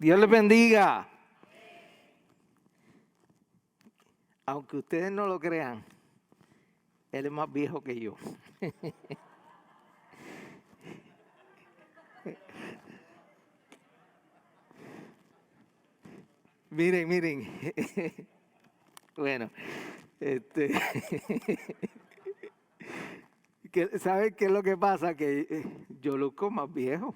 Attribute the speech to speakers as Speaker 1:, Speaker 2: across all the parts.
Speaker 1: Dios les bendiga. Aunque ustedes no lo crean, Él es más viejo que yo. Miren. Bueno, ¿saben qué es lo que pasa? Que yo luzco más viejo.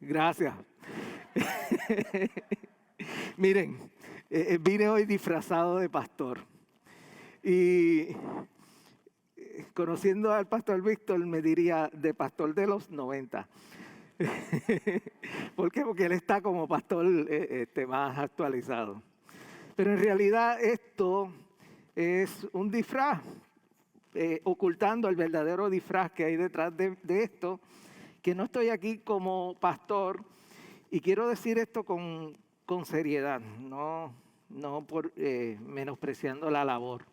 Speaker 1: Gracias. Miren, vine hoy disfrazado de pastor. Y conociendo al pastor Víctor, me diría de pastor de los 90. ¿Por qué? Porque él está como pastor más actualizado. Pero en realidad esto es un disfraz, ocultando el verdadero disfraz que hay detrás de esto, que no estoy aquí como pastor, y quiero decir esto con seriedad, no por menospreciando la labor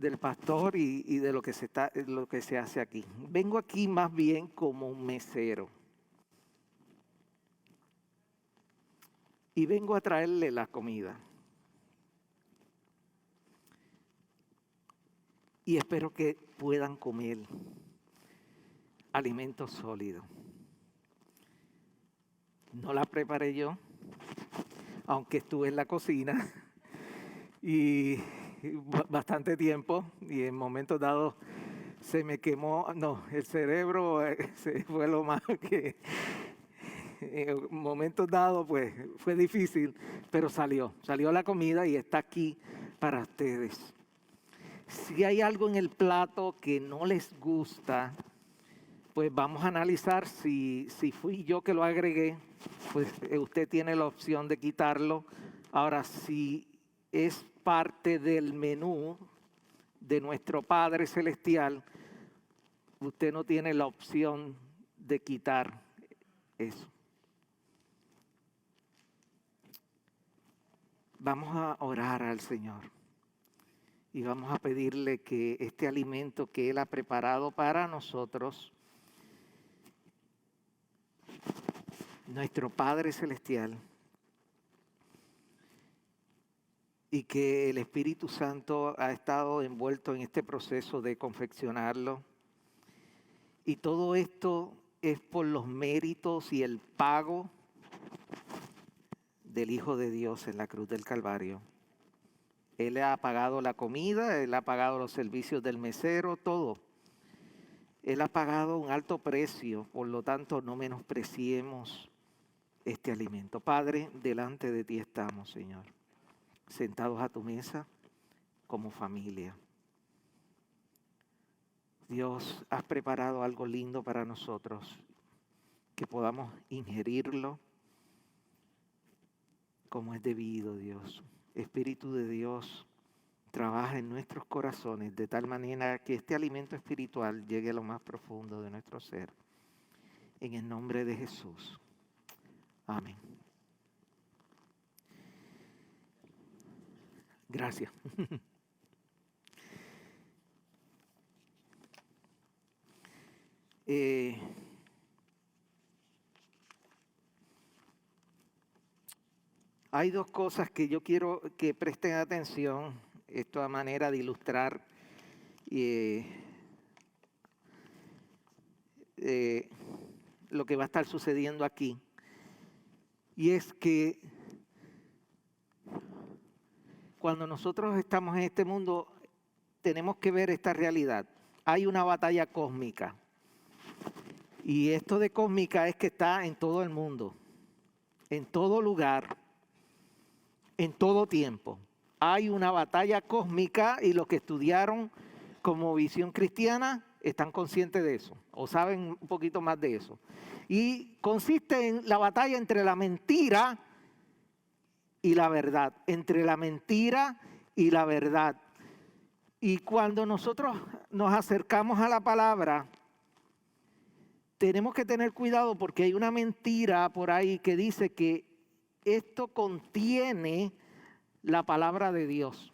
Speaker 1: del pastor y de lo que se hace aquí. Vengo aquí más bien como un mesero. Y vengo a traerle la comida. Y espero que puedan comer alimentos sólidos. No la preparé yo, aunque estuve en la cocina y bastante tiempo, y en momentos dados se me quemó, el cerebro se fue lo más que en momentos dados pues fue difícil, pero salió la comida y está aquí para ustedes. Si hay algo en el plato que no les gusta, pues vamos a analizar si fui yo que lo agregué, pues usted tiene la opción de quitarlo. Ahora, si es parte del menú de nuestro Padre Celestial, usted no tiene la opción de quitar eso. Vamos a orar al Señor y vamos a pedirle que este alimento que Él ha preparado para nosotros, nuestro Padre Celestial, y que el Espíritu Santo ha estado envuelto en este proceso de confeccionarlo. Y todo esto es por los méritos y el pago del Hijo de Dios en la cruz del Calvario. Él ha pagado la comida, Él ha pagado los servicios del mesero, todo. Él ha pagado un alto precio, por lo tanto no menospreciemos este alimento. Padre, delante de ti estamos, Señor, sentados a tu mesa como familia. Dios, has preparado algo lindo para nosotros, que podamos ingerirlo como es debido, Dios. Espíritu de Dios, trabaja en nuestros corazones de tal manera que este alimento espiritual llegue a lo más profundo de nuestro ser. En el nombre de Jesús. Amén. Gracias. Hay dos cosas que yo quiero que presten atención. Esto a manera de ilustrar lo que va a estar sucediendo aquí. Y es que cuando nosotros estamos en este mundo, tenemos que ver esta realidad. Hay una batalla cósmica. Y esto de cósmica es que está en todo el mundo, en todo lugar, en todo tiempo. Hay una batalla cósmica y los que estudiaron como visión cristiana están conscientes de eso o saben un poquito más de eso. Y consiste en la batalla entre la mentira y la verdad, entre la mentira y la verdad. Y cuando nosotros nos acercamos a la palabra, tenemos que tener cuidado porque hay una mentira por ahí que dice que esto contiene la palabra de Dios.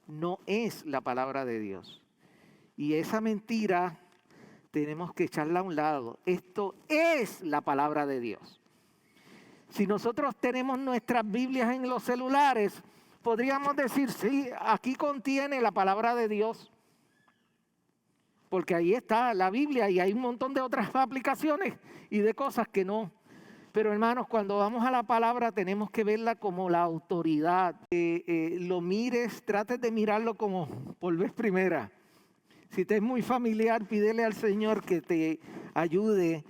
Speaker 1: No es la palabra de Dios. Y esa mentira tenemos que echarla a un lado. Esto es la palabra de Dios. Si nosotros tenemos nuestras Biblias en los celulares, podríamos decir, sí, aquí contiene la palabra de Dios. Porque ahí está la Biblia y hay un montón de otras aplicaciones y de cosas que no. Pero hermanos, cuando vamos a la palabra tenemos que verla como la autoridad. Lo mires, trates de mirarlo como por vez primera. Si te es muy familiar, pídele al Señor que te ayude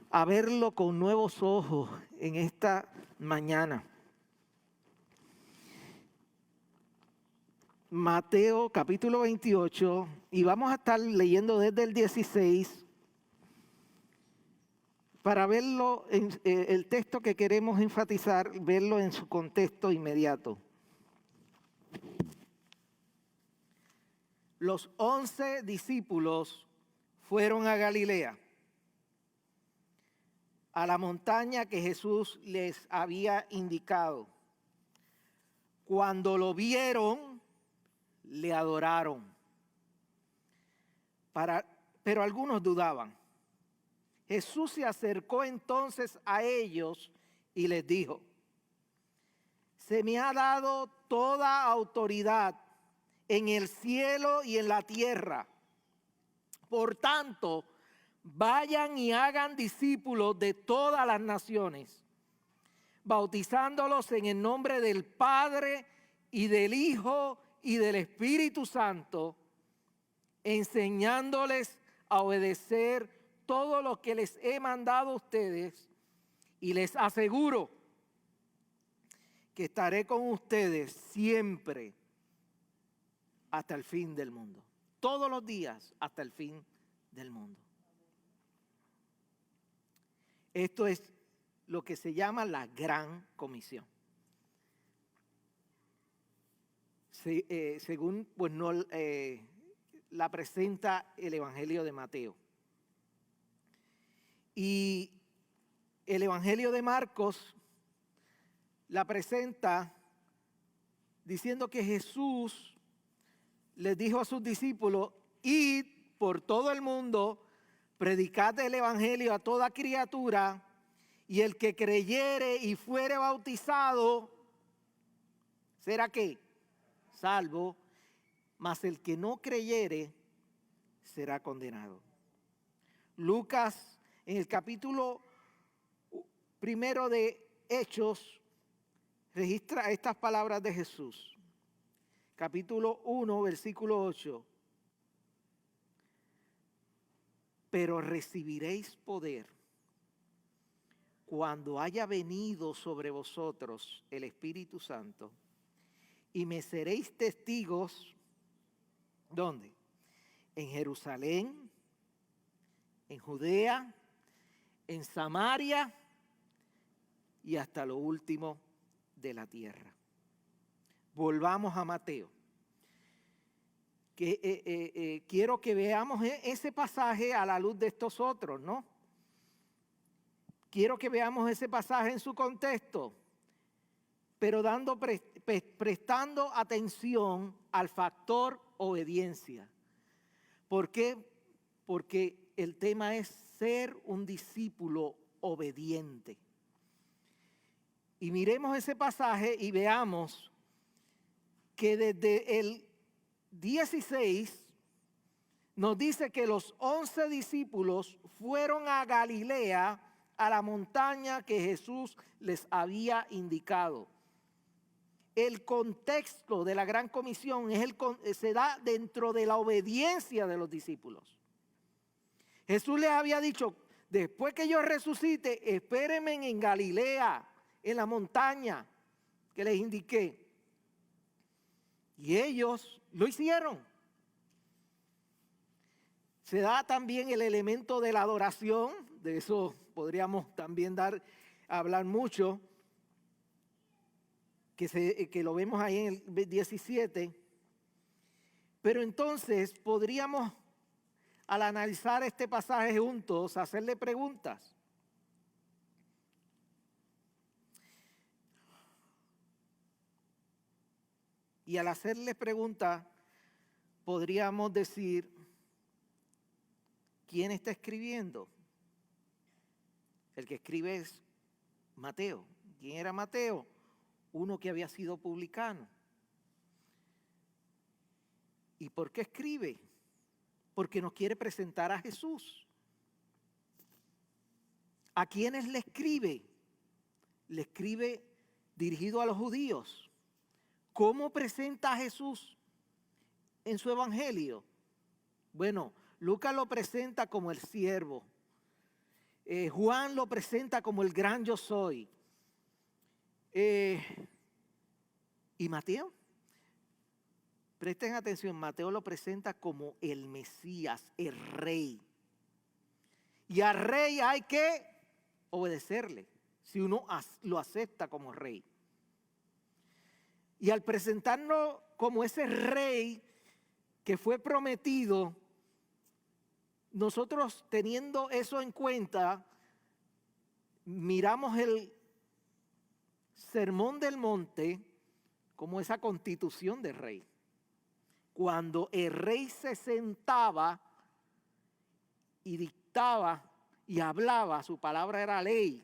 Speaker 1: a verlo con nuevos ojos en esta mañana. Mateo capítulo 28, y vamos a estar leyendo desde el 16 para verlo, el texto que queremos enfatizar, verlo en su contexto inmediato. Los 11 discípulos fueron a Galilea, a la montaña que Jesús les había indicado. Cuando lo vieron, le adoraron. Pero algunos dudaban. Jesús se acercó entonces a ellos y les dijo: se me ha dado toda autoridad en el cielo y en la tierra. Por tanto, vayan y hagan discípulos de todas las naciones, bautizándolos en el nombre del Padre y del Hijo y del Espíritu Santo, enseñándoles a obedecer todo lo que les he mandado a ustedes, y les aseguro que estaré con ustedes siempre hasta el fin del mundo. Todos los días hasta el fin del mundo. Esto es lo que se llama la Gran Comisión. Según la presenta el Evangelio de Mateo. Y el Evangelio de Marcos la presenta diciendo que Jesús les dijo a sus discípulos: id por todo el mundo, predicad el Evangelio a toda criatura, y el que creyere y fuere bautizado, ¿será qué? Salvo, mas el que no creyere será condenado. Lucas, en el capítulo 1 de Hechos, registra estas palabras de Jesús. Capítulo 1, versículo 8. Pero recibiréis poder cuando haya venido sobre vosotros el Espíritu Santo, y me seréis testigos, ¿dónde? En Jerusalén, en Judea, en Samaria y hasta lo último de la tierra. Volvamos a Mateo. Quiero que veamos ese pasaje a la luz de estos otros, ¿no? Quiero que veamos ese pasaje en su contexto, pero prestando atención al factor obediencia. ¿Por qué? Porque el tema es ser un discípulo obediente. Y miremos ese pasaje y veamos que desde el 16 nos dice que los 11 discípulos fueron a Galilea, a la montaña que Jesús les había indicado. El contexto de la Gran Comisión se da dentro de la obediencia de los discípulos. Jesús les había dicho: después que yo resucite, espérenme en Galilea, en la montaña que les indiqué. Y ellos lo hicieron. Se da también el elemento de la adoración, de eso podríamos también hablar mucho, que lo vemos ahí en el 17. Pero entonces podríamos, al analizar este pasaje juntos, hacerle preguntas. Y al hacerle preguntas, podríamos decir: ¿quién está escribiendo? El que escribe es Mateo. ¿Quién era Mateo? Uno que había sido publicano. ¿Y por qué escribe? Porque nos quiere presentar a Jesús. ¿A quiénes le escribe? Le escribe dirigido a los judíos. ¿Cómo presenta a Jesús en su evangelio? Bueno, Lucas lo presenta como el siervo. Juan lo presenta como el gran yo soy. ¿Y Mateo? Presten atención, Mateo lo presenta como el Mesías, el rey. Y al rey hay que obedecerle, si uno lo acepta como rey. Y al presentarnos como ese rey que fue prometido, nosotros teniendo eso en cuenta, miramos el Sermón del Monte como esa constitución del rey. Cuando el rey se sentaba y dictaba y hablaba, su palabra era ley.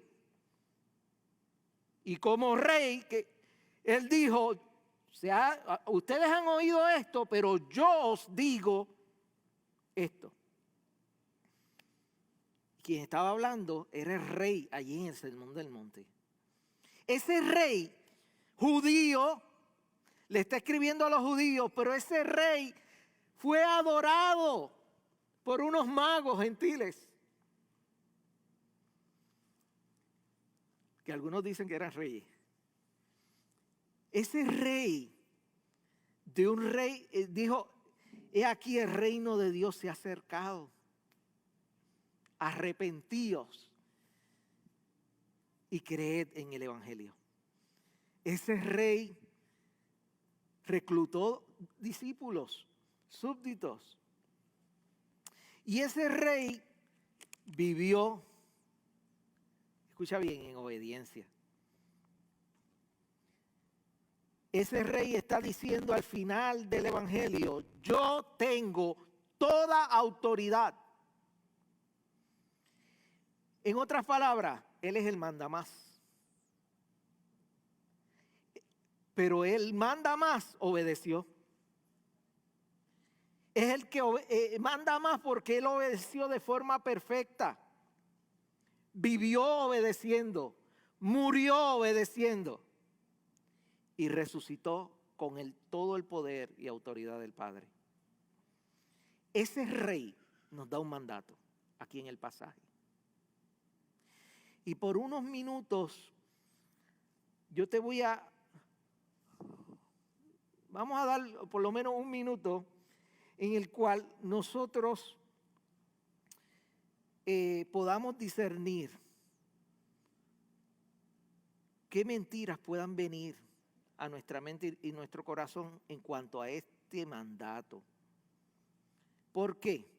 Speaker 1: Y como rey, que él dijo, ustedes han oído esto, pero yo os digo esto. Quien estaba hablando era el rey allí en el Sermón del Monte. Ese rey judío le está escribiendo a los judíos, pero ese rey fue adorado por unos magos gentiles, que algunos dicen que eran reyes. Ese rey, de un rey, dijo, he aquí el reino de Dios se ha acercado. Arrepentíos y creed en el evangelio. Ese rey reclutó discípulos, súbditos. Y ese rey vivió, escucha bien, en obediencia. Ese rey está diciendo al final del evangelio, yo tengo toda autoridad. En otras palabras, él es el mandamás. Pero él manda más, obedeció. Es el que manda más porque él obedeció de forma perfecta. Vivió obedeciendo, murió obedeciendo y resucitó con todo el poder y autoridad del Padre. Ese rey nos da un mandato aquí en el pasaje. Y por unos minutos yo te vamos a dar por lo menos un minuto en el cual nosotros podamos discernir qué mentiras puedan venir a nuestra mente y nuestro corazón en cuanto a este mandato. ¿Por qué?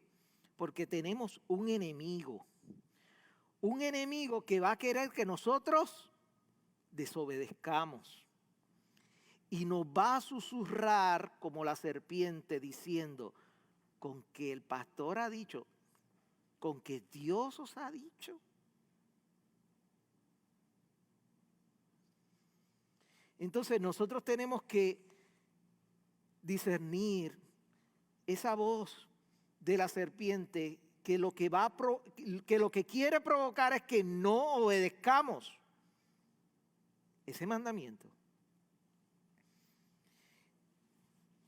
Speaker 1: Porque tenemos un enemigo que va a querer que nosotros desobedezcamos. Y nos va a susurrar como la serpiente diciendo, con que el pastor ha dicho, con que Dios os ha dicho. Entonces nosotros tenemos que discernir esa voz de la serpiente que lo que quiere provocar es que no obedezcamos ese mandamiento.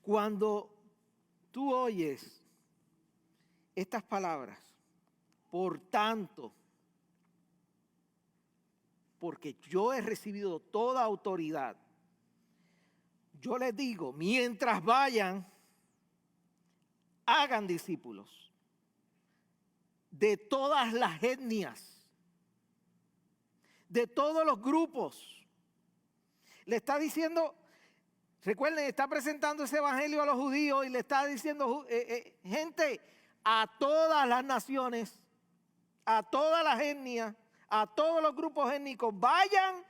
Speaker 1: Cuando tú oyes estas palabras, por tanto, porque yo he recibido toda autoridad, yo les digo, mientras vayan, hagan discípulos de todas las etnias, de todos los grupos. Le está diciendo, recuerden, está presentando ese evangelio a los judíos y le está diciendo, gente, a todas las naciones, a todas las etnias, a todos los grupos étnicos, vayan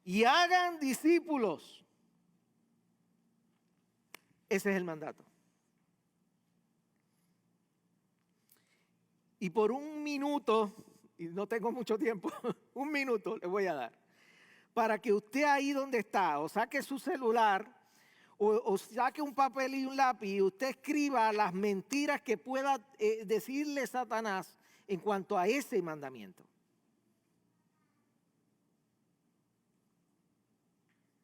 Speaker 1: y hagan discípulos. Ese es el mandato. Y por un minuto, y no tengo mucho tiempo, un minuto le voy a dar, para que usted ahí donde está, o saque su celular, o saque un papel y un lápiz, y usted escriba las mentiras que pueda decirle Satanás en cuanto a ese mandamiento.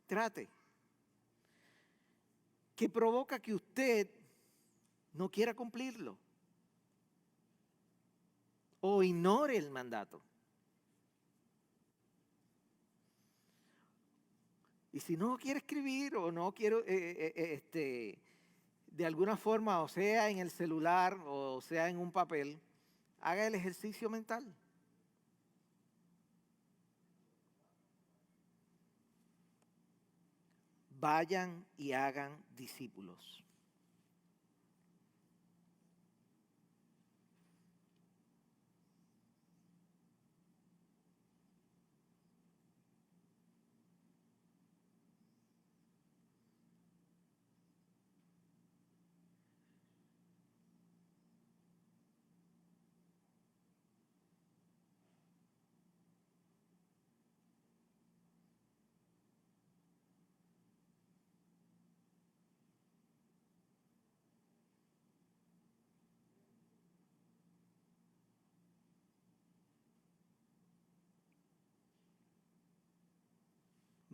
Speaker 1: Trate. Que provoca que usted no quiera cumplirlo o ignore el mandato. Y si no quiere escribir o no quiere, de alguna forma, o sea en el celular o sea en un papel, haga el ejercicio mental. Vayan y hagan discípulos.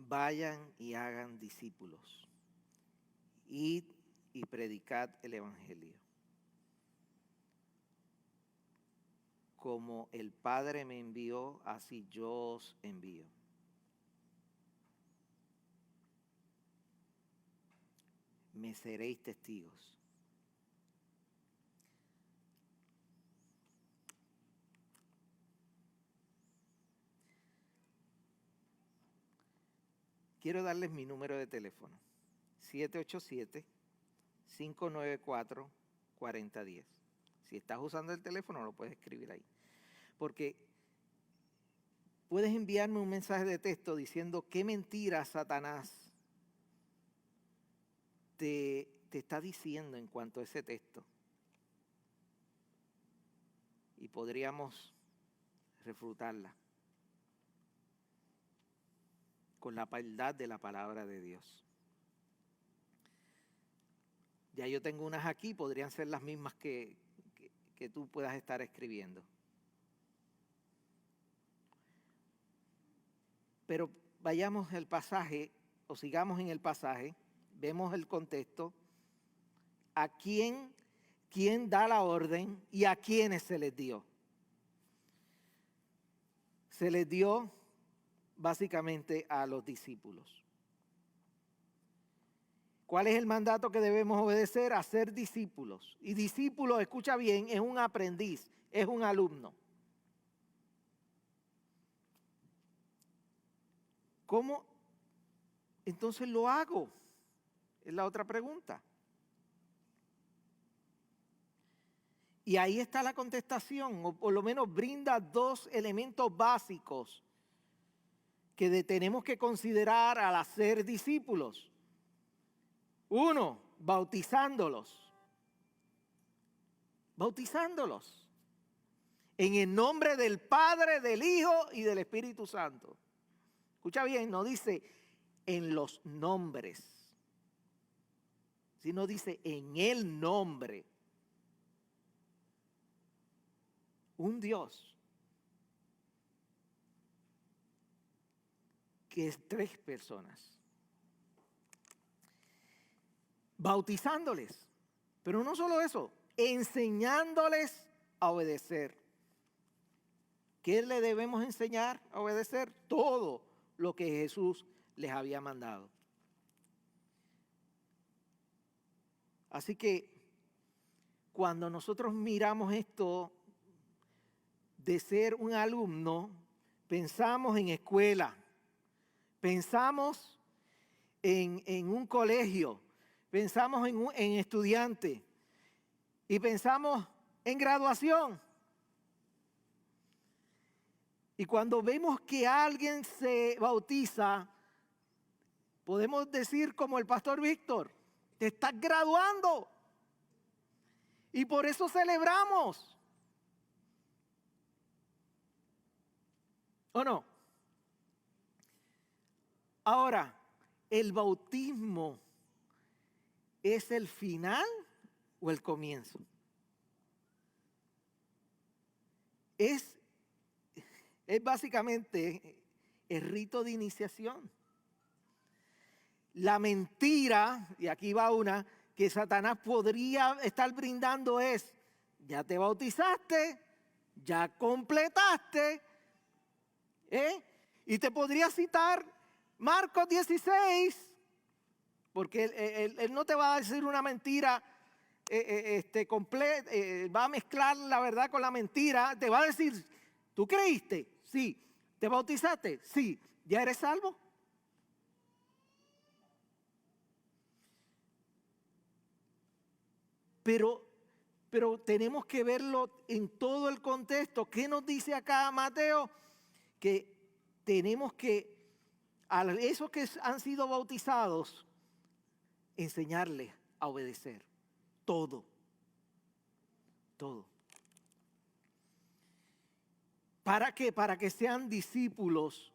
Speaker 1: Vayan y hagan discípulos. Id y predicad el evangelio. Como el Padre me envió, así yo os envío. Me seréis testigos. Quiero darles mi número de teléfono. 787-594-4010. Si estás usando el teléfono, lo puedes escribir ahí. Porque puedes enviarme un mensaje de texto diciendo qué mentira Satanás te está diciendo en cuanto a ese texto. Y podríamos refutarla con la verdad de la palabra de Dios. Ya yo tengo unas aquí, podrían ser las mismas que tú puedas estar escribiendo. Pero vayamos al pasaje, o sigamos en el pasaje, vemos el contexto, a quién da la orden y a quiénes se les dio. Se les dio básicamente a los discípulos. ¿Cuál es el mandato que debemos obedecer? A ser discípulos. Y discípulo, escucha bien, es un aprendiz, es un alumno. ¿Cómo entonces lo hago? Es la otra pregunta. Y ahí está la contestación, o por lo menos brinda dos elementos básicos que tenemos que considerar al hacer discípulos. Uno, bautizándolos. Bautizándolos. En el nombre del Padre, del Hijo y del Espíritu Santo. Escucha bien, no dice en los nombres, sino dice en el nombre. Un Dios que es tres personas. Bautizándoles, pero no solo eso, enseñándoles a obedecer. ¿Qué le debemos enseñar a obedecer? Todo lo que Jesús les había mandado. Así que cuando nosotros miramos esto de ser un alumno, pensamos en escuela, pensamos en un colegio, pensamos en estudiante y pensamos en graduación. Y cuando vemos que alguien se bautiza, podemos decir como el pastor Víctor, te estás graduando. Y por eso celebramos. ¿O no? Ahora, ¿el bautismo es el final o el comienzo? Es básicamente el rito de iniciación. La mentira, y aquí va una, que Satanás podría estar brindando es: ya te bautizaste, ya completaste, y te podría citar Marcos 16, porque él no te va a decir una mentira completa, va a mezclar la verdad con la mentira. Te va a decir: ¿tú creíste? Sí. ¿Te bautizaste? Sí. ¿Ya eres salvo? Pero tenemos que verlo en todo el contexto. ¿Qué nos dice acá Mateo? Que tenemos que, a esos que han sido bautizados, enseñarles a obedecer. Todo. Todo. ¿Para qué? Para que sean discípulos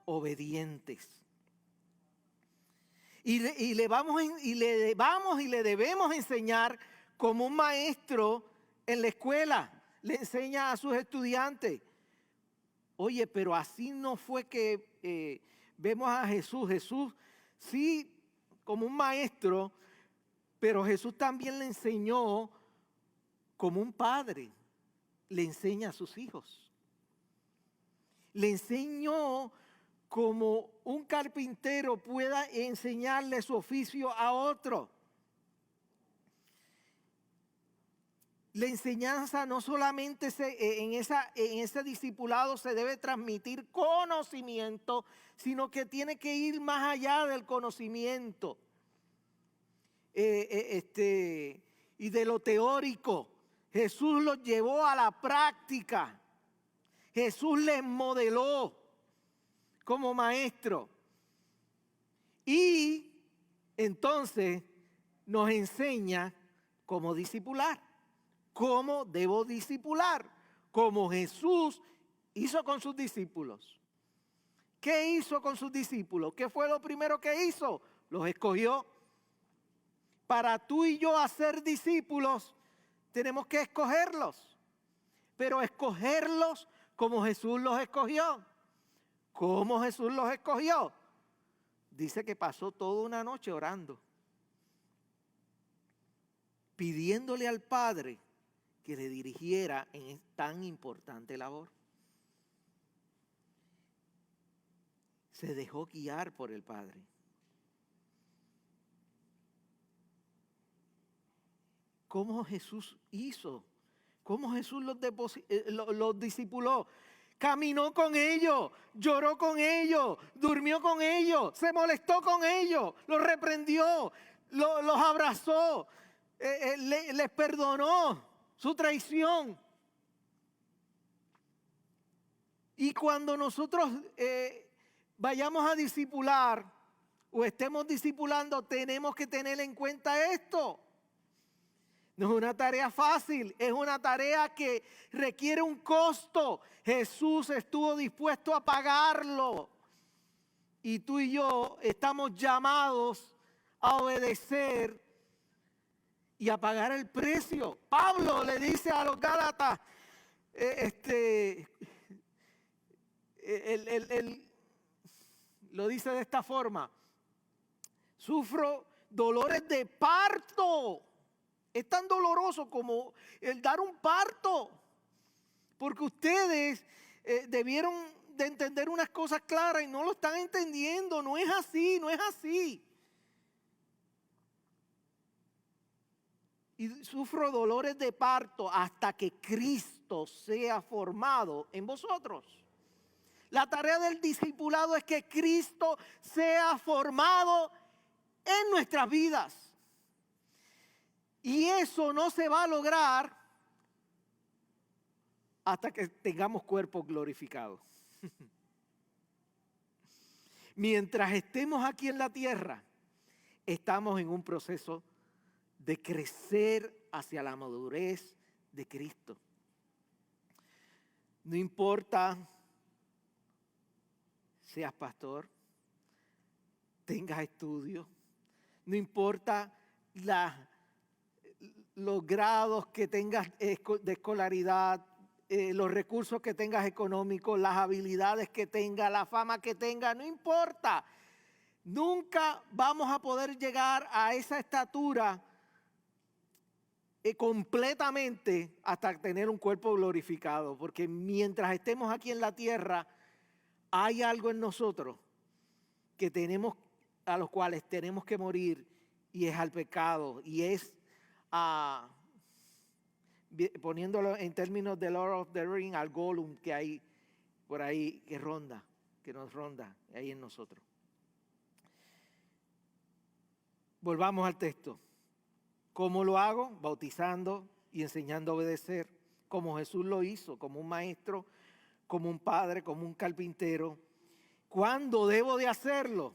Speaker 1: obedientes. Y le debemos enseñar como un maestro en la escuela le enseña a sus estudiantes. Oye, pero así no fue que vemos a Jesús. Jesús sí, como un maestro, pero Jesús también le enseñó como un padre. Le enseña a sus hijos. Le enseñó como un carpintero pueda enseñarle su oficio a otro. La enseñanza no solamente en ese discipulado se debe transmitir conocimiento, sino que tiene que ir más allá del conocimiento y de lo teórico. Jesús los llevó a la práctica. Jesús les modeló como maestro. Y entonces nos enseña cómo discipular. ¿Cómo debo discipular? Como Jesús hizo con sus discípulos. ¿Qué hizo con sus discípulos? ¿Qué fue lo primero que hizo? Los escogió. Para tú y yo hacer discípulos, tenemos que escogerlos. Pero escogerlos como Jesús los escogió. ¿Cómo Jesús los escogió? Dice que pasó toda una noche orando, pidiéndole al Padre que le dirigiera en tan importante labor. Se dejó guiar por el Padre. ¿Cómo Jesús hizo? ¿Cómo Jesús los discipuló? Caminó con ellos, lloró con ellos, durmió con ellos, se molestó con ellos, los reprendió, los abrazó, les perdonó su traición. Y cuando nosotros vayamos a discipular o estemos discipulando, tenemos que tener en cuenta esto. No es una tarea fácil, es una tarea que requiere un costo. Jesús estuvo dispuesto a pagarlo. Y tú y yo estamos llamados a obedecer y a pagar el precio. Pablo le dice a los Gálatas, lo dice de esta forma: sufro dolores de parto. Es tan doloroso como el dar un parto, porque ustedes debieron de entender unas cosas claras y no lo están entendiendo. No es así, no es así. Y sufro dolores de parto hasta que Cristo sea formado en vosotros. La tarea del discipulado es que Cristo sea formado en nuestras vidas. Y eso no se va a lograr hasta que tengamos cuerpos glorificados. Mientras estemos aquí en la tierra, estamos en un proceso de crecer hacia la madurez de Cristo. No importa seas pastor, tengas estudios, no importa los grados que tengas de escolaridad, los recursos que tengas económicos, las habilidades que tengas, la fama que tengas, no importa. Nunca vamos a poder llegar a esa estatura completamente hasta tener un cuerpo glorificado, porque mientras estemos aquí en la tierra, hay algo en nosotros a los cuales tenemos que morir, y es al pecado, y es poniéndolo en términos de Lord of the Rings, al Gollum que hay por ahí, que nos ronda ahí en nosotros. Volvamos al texto. ¿Cómo lo hago? Bautizando y enseñando a obedecer, como Jesús lo hizo, como un maestro, como un padre, como un carpintero. ¿Cuándo debo de hacerlo?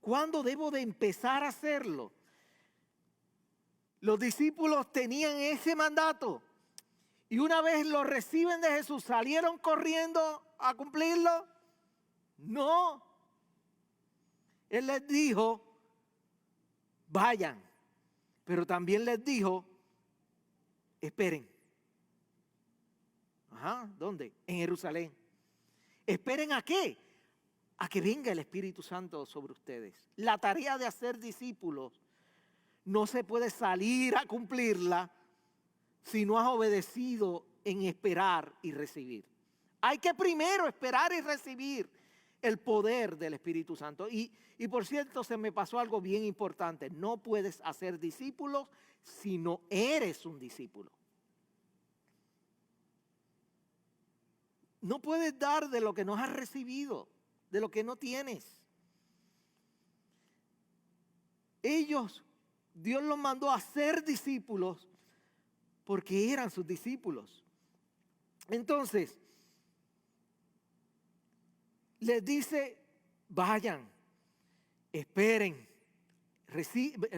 Speaker 1: ¿Cuándo debo de empezar a hacerlo? Los discípulos tenían ese mandato y una vez lo reciben de Jesús, ¿salieron corriendo a cumplirlo? No. Él les dijo, vayan, pero también les dijo, esperen. ¿Dónde? En Jerusalén. ¿Esperen a qué? A que venga el Espíritu Santo sobre ustedes. La tarea de hacer discípulos no se puede salir a cumplirla si no has obedecido en esperar y recibir. Hay que primero esperar y recibir el poder del Espíritu Santo. Y por cierto, se me pasó algo bien importante. No puedes hacer discípulos si no eres un discípulo. No puedes dar de lo que no has recibido, de lo que no tienes. Dios los mandó a ser discípulos porque eran sus discípulos. Entonces, les dice, vayan, esperen,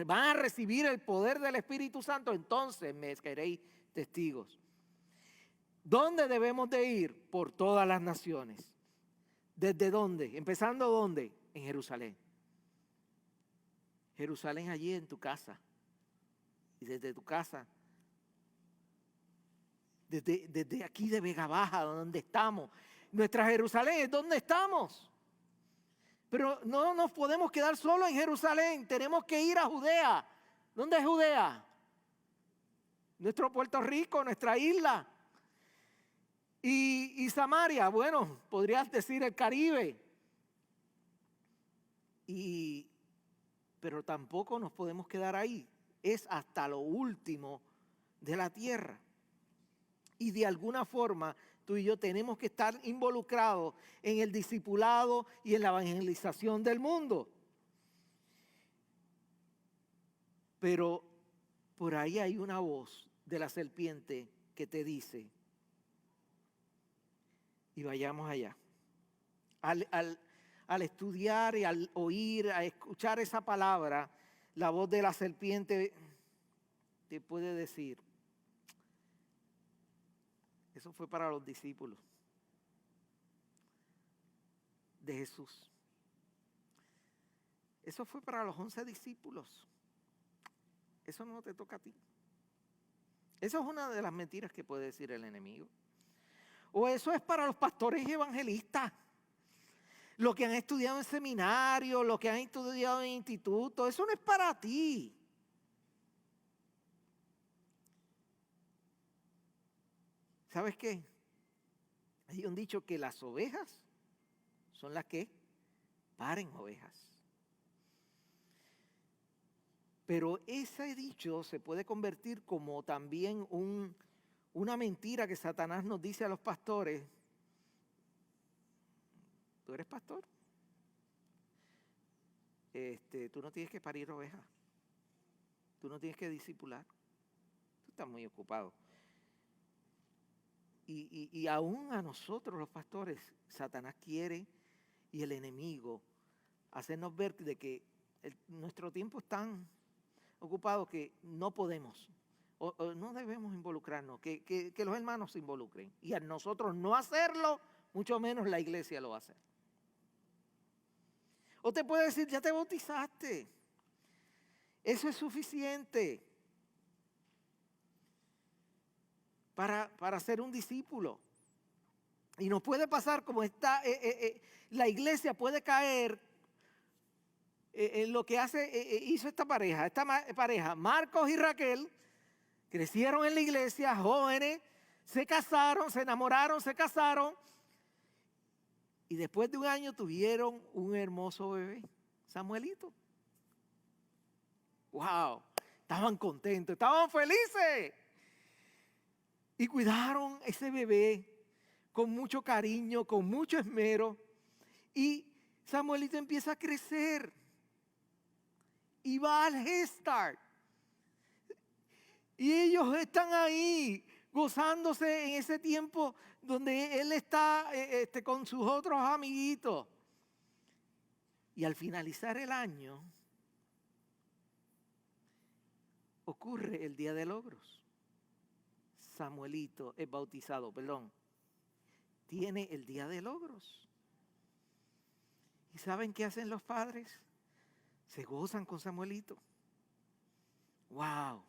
Speaker 1: van a recibir el poder del Espíritu Santo, entonces me seréis testigos. ¿Dónde debemos de ir? Por todas las naciones. ¿Desde dónde? ¿Empezando dónde? En Jerusalén. Jerusalén allí en tu casa. Y desde tu casa, desde aquí de Vega Baja, donde estamos. Nuestra Jerusalén es donde estamos. Pero no nos podemos quedar solo en Jerusalén. Tenemos que ir a Judea. ¿Dónde es Judea? Nuestro Puerto Rico, nuestra isla. Y Samaria, bueno, podrías decir el Caribe. Pero tampoco nos podemos quedar ahí. Es hasta lo último de la tierra. Y de alguna forma, tú y yo tenemos que estar involucrados en el discipulado y en la evangelización del mundo. Pero por ahí hay una voz de la serpiente que te dice, y vayamos allá. Al estudiar y al oír, a escuchar esa palabra, la voz de la serpiente te puede decir, eso fue para los discípulos de Jesús. Eso fue para los 11 discípulos. Eso no te toca a ti. Eso es una de las mentiras que puede decir el enemigo. O eso es para los pastores y evangelistas. Los que han estudiado en seminario, los que han estudiado en instituto, eso no es para ti. ¿Sabes qué? Hay un dicho que las ovejas son las que paren ovejas. Pero ese dicho se puede convertir como también una mentira que Satanás nos dice a los pastores. ¿Tú eres pastor? Tú no tienes que parir ovejas. Tú no tienes que discipular. Tú estás muy ocupado. Y aún a nosotros los pastores, Satanás quiere, y el enemigo, hacernos ver de que nuestro tiempo es tan ocupado que no podemos, o no debemos involucrarnos, que los hermanos se involucren. Y a nosotros no hacerlo, mucho menos la iglesia lo va a hacer. O te puede decir, ya te bautizaste. Eso es suficiente para ser un discípulo. Y nos puede pasar como está, la iglesia puede caer en lo que hizo esta pareja, Marcos y Raquel, crecieron en la iglesia, jóvenes, se casaron, se enamoraron, se casaron. Y después de un año tuvieron un hermoso bebé, Samuelito. ¡Wow! Estaban contentos, estaban felices. Y cuidaron ese bebé con mucho cariño, con mucho esmero. Y Samuelito empieza a crecer. Y va al Head Start. Y ellos están ahí gozándose en ese tiempo donde él está con sus otros amiguitos. Y al finalizar el año, ocurre el Día de Logros. Samuelito es bautizado, tiene el Día de Logros. ¿Y saben qué hacen los padres? Se gozan con Samuelito. ¡Wow!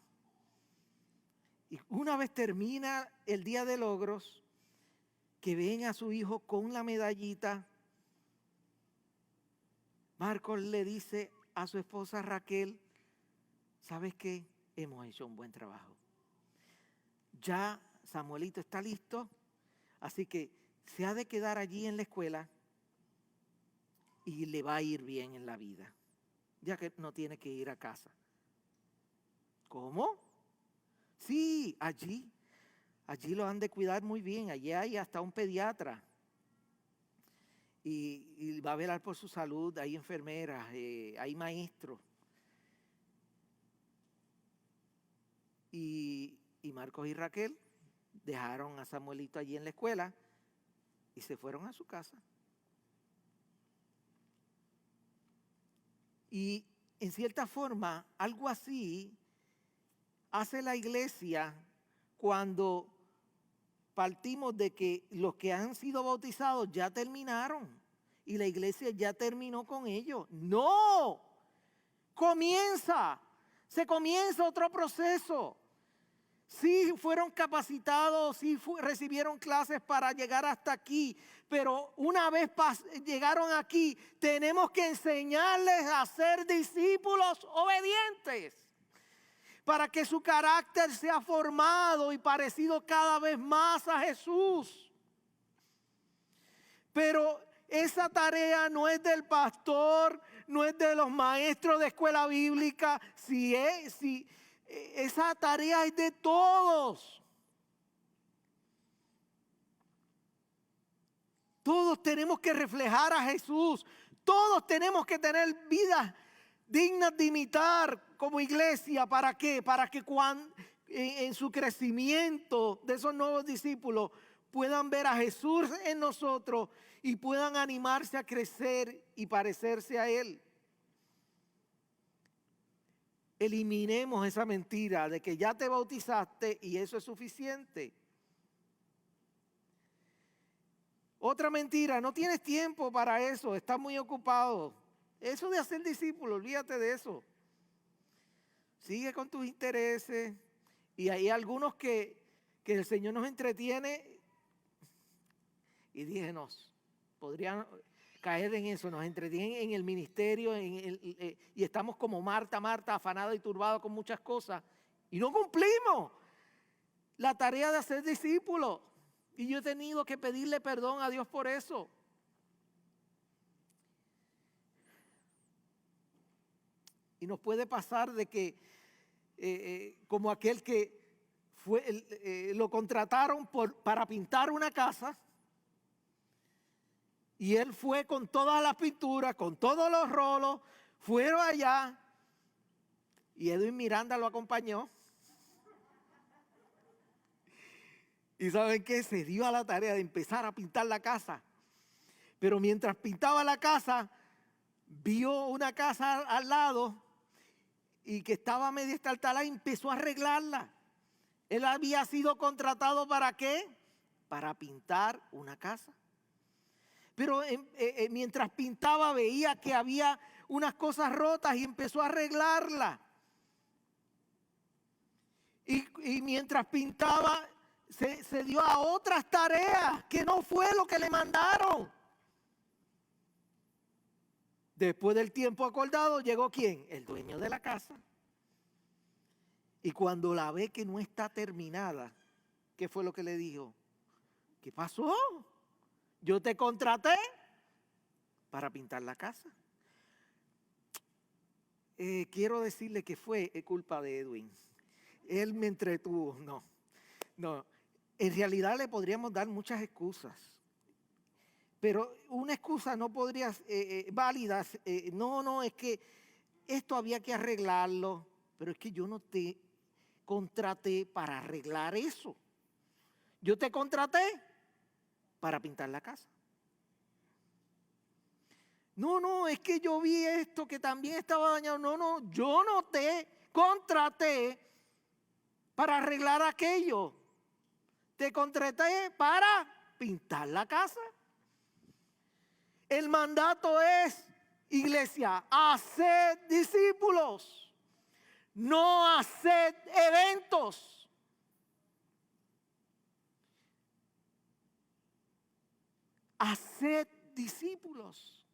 Speaker 1: Y una vez termina el Día de Logros, que ven a su hijo con la medallita, Marcos le dice a su esposa Raquel, ¿sabes qué? Hemos hecho un buen trabajo. Ya Samuelito está listo, así que se ha de quedar allí en la escuela y le va a ir bien en la vida, ya que no tiene que ir a casa. ¿Cómo? Sí, allí lo han de cuidar muy bien. Allí hay hasta un pediatra. Y va a velar por su salud. Hay enfermeras, hay maestros. Y Marcos y Raquel dejaron a Samuelito allí en la escuela y se fueron a su casa. Y en cierta forma, algo así hace la iglesia cuando partimos de que los que han sido bautizados ya terminaron y la iglesia ya terminó con ellos. ¡No! Se comienza otro proceso. Sí fueron capacitados, sí recibieron clases para llegar hasta aquí, pero una vez llegaron aquí, tenemos que enseñarles a ser discípulos obedientes, para que su carácter sea formado y parecido cada vez más a Jesús. Pero esa tarea no es del pastor, no es de los maestros de escuela bíblica, esa tarea es de todos. Todos tenemos que reflejar a Jesús. Todos tenemos que tener vidas dignas de imitar como iglesia. ¿Para qué? Para que en su crecimiento de esos nuevos discípulos puedan ver a Jesús en nosotros y puedan animarse a crecer y parecerse a Él. Eliminemos esa mentira de que ya te bautizaste y eso es suficiente. Otra mentira, no tienes tiempo para eso, estás muy ocupado. Eso de hacer discípulos, olvídate de eso. Sigue con tus intereses. Y hay algunos que el Señor nos entretiene y díganos, podrían caer en eso, nos entretienen en el ministerio y estamos como Marta, afanados y turbados con muchas cosas y no cumplimos la tarea de hacer discípulos. Y yo he tenido que pedirle perdón a Dios por eso. Y nos puede pasar de que, como aquel que lo contrataron para pintar una casa, y él fue con todas las pinturas, con todos los rolos, fueron allá, y Edwin Miranda lo acompañó. Y ¿saben qué? Se dio a la tarea de empezar a pintar la casa. Pero mientras pintaba la casa, vio una casa al lado y que estaba medio estartalada y empezó a arreglarla. Él había sido contratado ¿para qué? Para pintar una casa. Pero mientras pintaba veía que había unas cosas rotas y empezó a arreglarlas. Y mientras pintaba se dio a otras tareas que no fue lo que le mandaron. Después del tiempo acordado llegó ¿quién? El dueño de la casa. Y cuando la ve que no está terminada, ¿qué fue lo que le dijo? ¿Qué pasó? Yo te contraté para pintar la casa. Quiero decirle que fue culpa de Edwin. Él me entretuvo. No. En realidad le podríamos dar muchas excusas. Pero una excusa no podría válida. No, es que esto había que arreglarlo. Pero es que yo no te contraté para arreglar eso. Yo te contraté para pintar la casa. No, es que yo vi esto que también estaba dañado. No, yo no te contraté para arreglar aquello. Te contraté para pintar la casa. El mandato es, iglesia, haced discípulos, no haced eventos. Haced discípulos.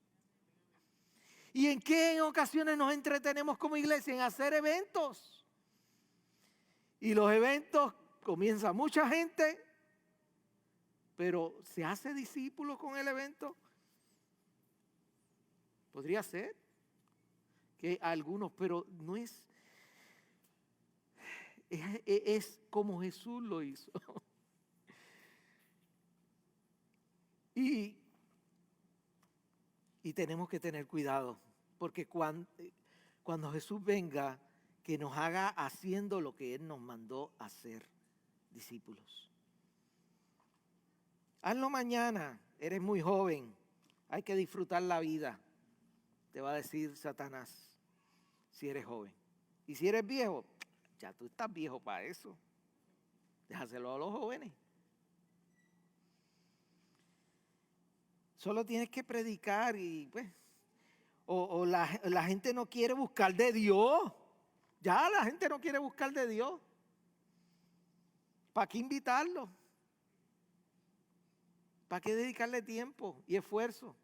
Speaker 1: ¿Y en qué ocasiones nos entretenemos como iglesia? En hacer eventos. Y los eventos comienza mucha gente, pero ¿se hace discípulo con el evento? Podría ser que algunos, pero no es como Jesús lo hizo. Y tenemos que tener cuidado, porque cuando Jesús venga, que nos haga haciendo lo que Él nos mandó hacer, discípulos. Hazlo mañana, eres muy joven, hay que disfrutar la vida, te va a decir Satanás, si eres joven. Y si eres viejo, ya tú estás viejo para eso. Déjaselo a los jóvenes. Solo tienes que predicar y pues, o la gente no quiere buscar de Dios. Ya la gente no quiere buscar de Dios. ¿Para qué invitarlo? ¿Para qué dedicarle tiempo y esfuerzo?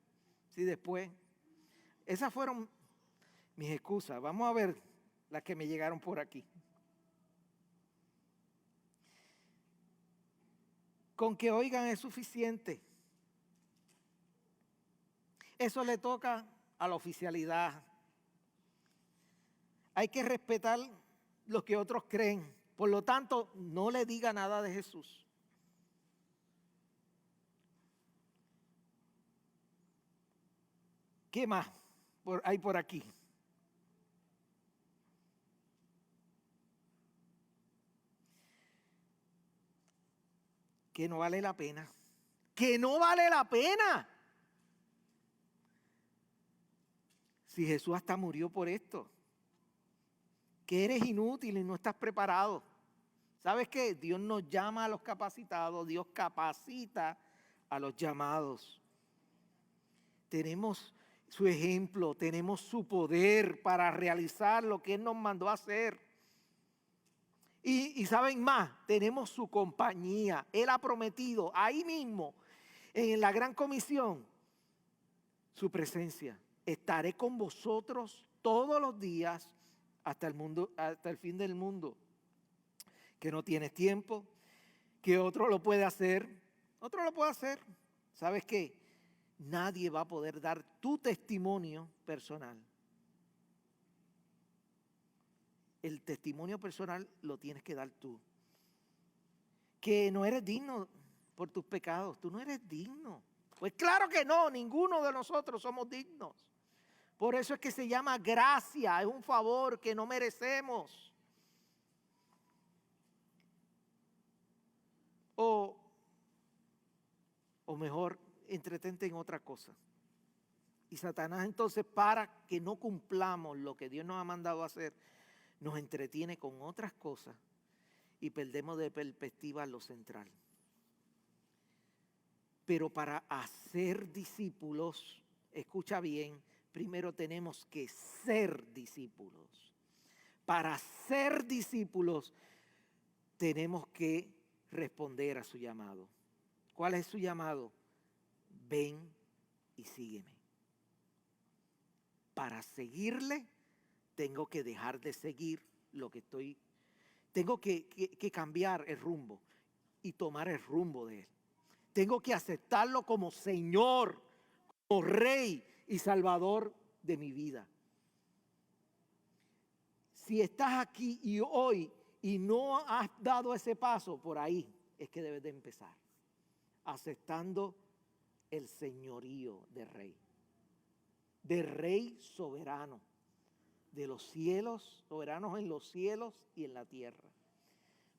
Speaker 1: Si después. Esas fueron mis excusas. Vamos a ver las que me llegaron por aquí. Con que oigan es suficiente. Eso le toca a la oficialidad. Hay que respetar lo que otros creen. Por lo tanto, no le diga nada de Jesús. ¿Qué más hay por aquí? Que no vale la pena. Que no vale la pena. Si Jesús hasta murió por esto. Que eres inútil y no estás preparado. ¿Sabes qué? Dios nos llama a los capacitados. Dios capacita a los llamados. Tenemos su ejemplo, tenemos su poder para realizar lo que Él nos mandó a hacer. Y saben más, tenemos su compañía. Él ha prometido ahí mismo, en la gran comisión, su presencia. Estaré con vosotros todos los días hasta el fin del mundo. Que no tienes tiempo, que otro lo puede hacer. Otro lo puede hacer. ¿Sabes qué? Nadie va a poder dar tu testimonio personal. El testimonio personal lo tienes que dar tú. Que no eres digno por tus pecados. Tú no eres digno. Pues claro que no, ninguno de nosotros somos dignos. Por eso es que se llama gracia, es un favor que no merecemos. O mejor, entretente en otra cosa. Y Satanás entonces, para que no cumplamos lo que Dios nos ha mandado a hacer, nos entretiene con otras cosas y perdemos de perspectiva lo central. Pero para hacer discípulos, escucha bien, primero tenemos que ser discípulos. Para ser discípulos tenemos que responder a su llamado. ¿Cuál es su llamado? Ven y sígueme. Para seguirle tengo que dejar de seguir lo que estoy. Tengo que cambiar el rumbo y tomar el rumbo de él. Tengo que aceptarlo como Señor, como Rey y Salvador de mi vida. Si estás aquí y hoy y no has dado ese paso, por ahí es que debes de empezar. Aceptando el señorío del Rey soberano, de los cielos, soberanos en los cielos y en la tierra.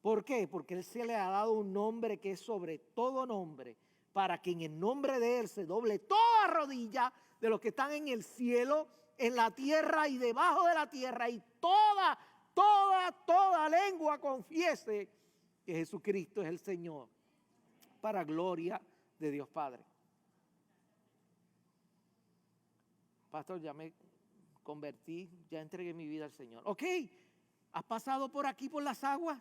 Speaker 1: ¿Por qué? Porque Él se le ha dado un nombre que es sobre todo nombre, para que en el nombre de Él se doble toda rodilla de los que están en el cielo, en la tierra y debajo de la tierra, y toda lengua confiese que Jesucristo es el Señor, para gloria de Dios Padre. Pastor, ya me convertí, ya entregué mi vida al Señor. Ok, ¿has pasado por aquí por las aguas?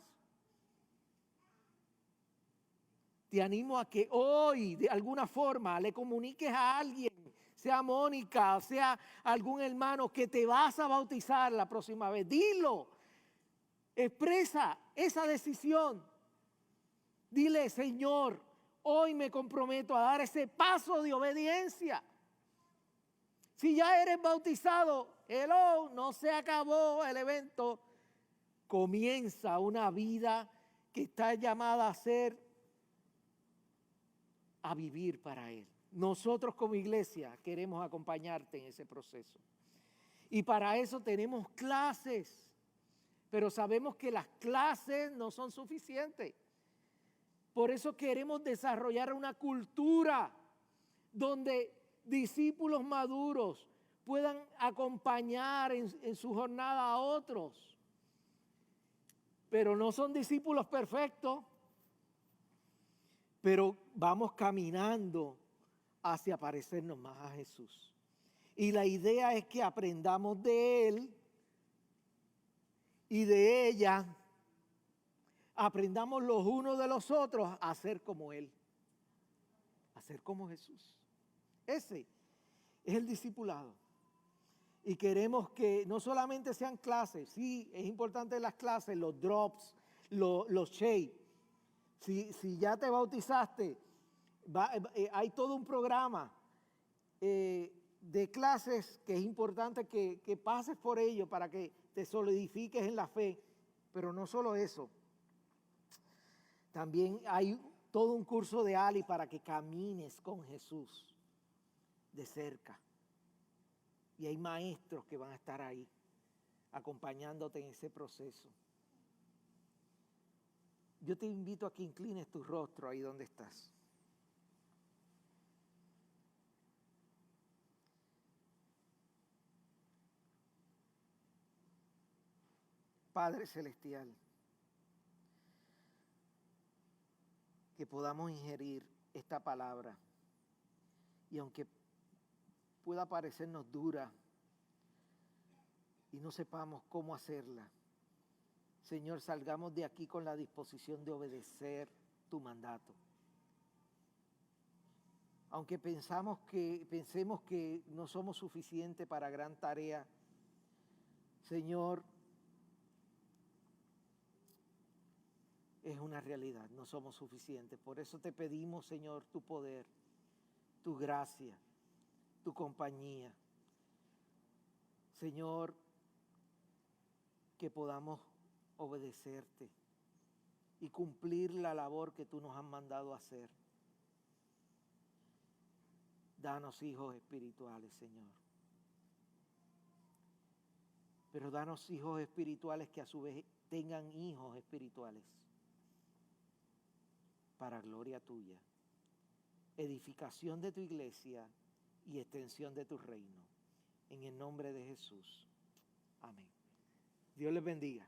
Speaker 1: Te animo a que hoy de alguna forma le comuniques a alguien, sea Mónica, sea algún hermano, que te vas a bautizar la próxima vez. Dilo, expresa esa decisión. Dile, Señor, hoy me comprometo a dar ese paso de obediencia. Si ya eres bautizado, hello, no se acabó el evento. Comienza una vida que está llamada a vivir para Él. Nosotros como iglesia queremos acompañarte en ese proceso. Y para eso tenemos clases, pero sabemos que las clases no son suficientes. Por eso queremos desarrollar una cultura donde discípulos maduros puedan acompañar en su jornada a otros. Pero no son discípulos perfectos. Pero vamos caminando hacia parecernos más a Jesús. Y la idea es que aprendamos de Él y de ella. Aprendamos los unos de los otros a ser como Él. A ser como Jesús. Ese es el discipulado. Y queremos que no solamente sean clases. Sí, es importante las clases, los drops, los shapes. Si ya te bautizaste, hay todo un programa de clases que es importante que pases por ello para que te solidifiques en la fe. Pero no solo eso. También hay todo un curso de Ali para que camines con Jesús de cerca. Y hay maestros que van a estar ahí acompañándote en ese proceso. Yo te invito a que inclines tu rostro ahí donde estás. Padre Celestial, que podamos ingerir esta palabra y aunque pueda parecernos dura y no sepamos cómo hacerla, Señor, salgamos de aquí con la disposición de obedecer tu mandato. Aunque pensemos que no somos suficientes para gran tarea, Señor, es una realidad, no somos suficientes. Por eso te pedimos, Señor, tu poder, tu gracia, tu compañía. Señor, que podamos obedecerte y cumplir la labor que tú nos has mandado a hacer. Danos hijos espirituales, Señor. Pero danos hijos espirituales que a su vez tengan hijos espirituales. Para gloria tuya. Edificación de tu iglesia y extensión de tu reino. En el nombre de Jesús. Amén. Dios les bendiga.